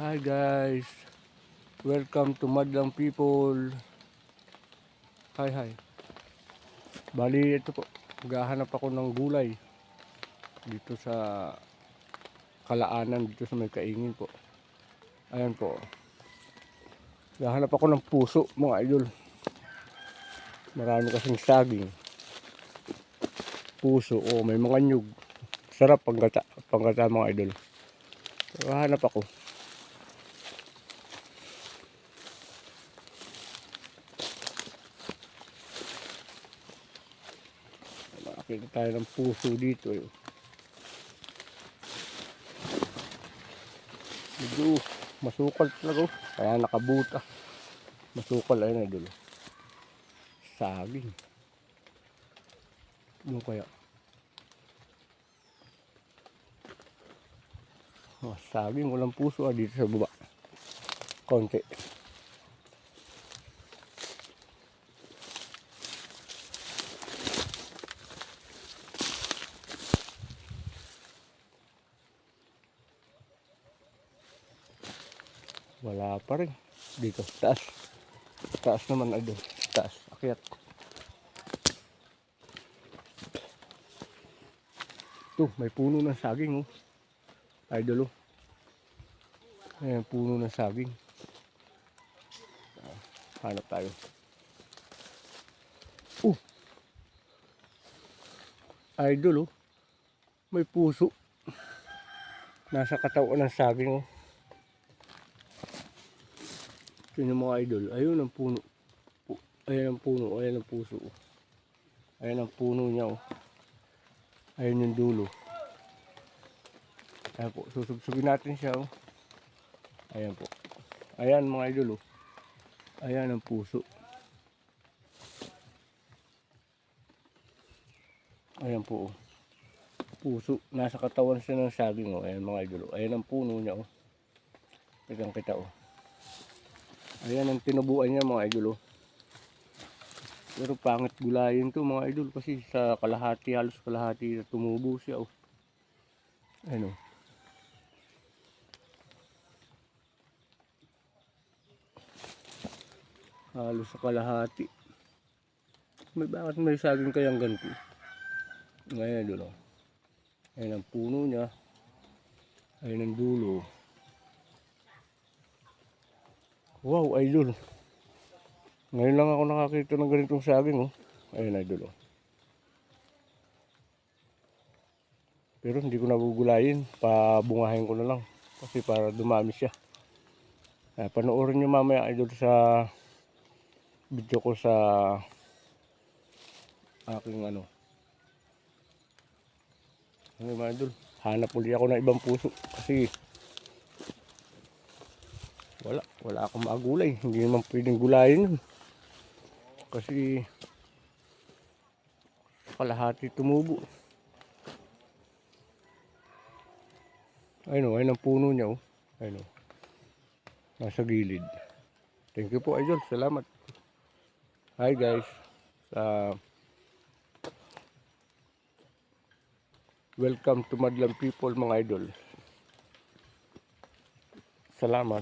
Hi guys, welcome to Madlang People. Hi. Bali ito po, maghahanap ako ng gulay dito sa Kalaanan, dito sa may Kaingin po. Ayan po. Maghahanap ako ng puso mga idol. Marami kasing saging. Puso, may mga nyug. Sarap panggata mga idol. Maghahanap ako. Nakakita tayo ng puso dito. Medyo masukal talaga. Kaya nakabuta. Masukal ayun idol. Saging. Yung kaya. Saging walang puso dito sa baba. Konti. Wala pa rin. Dito, taas. Taas naman ay doon. Taas, akyat. Ito, may puno ng saging idol Ayan, puno ng saging. Hanap tayo. Idol may puso. Nasa katawan ng saging Ito yung mga idol. Ayun ang puno. Ayan ang puno. Ayan ang puso. Ayan ang puno niya Ayan yung dulo. Ayan po. Susubsugin natin siya Ayan po. Ayan mga idol Ayan ang puso. Ayan po puso. Nasa katawan siya ng saging Ayan mga idol Ayan ang puno niya Kitang kita Ayan ang tinubuan niya mga idol Pero pangit gulayin to mga idol kasi sa kalahati, halos kalahati tumubo siya Ayan halos sa kalahati. Bakit may saging kayang ganito? Ngayon idol Ayan ang puno niya. Ayan ang dulo. Wow idol. Ngayon lang ako nakakita ng ganitong saging Ayan idol Pero hindi ko nagugulayin. Pabungahin ko na lang. Kasi para dumami siya. Panoorin nyo mamaya idol sa video ko sa aking ano mga idol. Hanap ulit ako ng ibang puso. Kasi wala akong magulay. Hindi naman pwedeng gulayin yun. Kasi kalahati tumubo. Ayun ang puno niya Ayun nasa gilid. Thank you po idol. Salamat. Hi guys. Welcome to Madlang People mga idol. Salamat.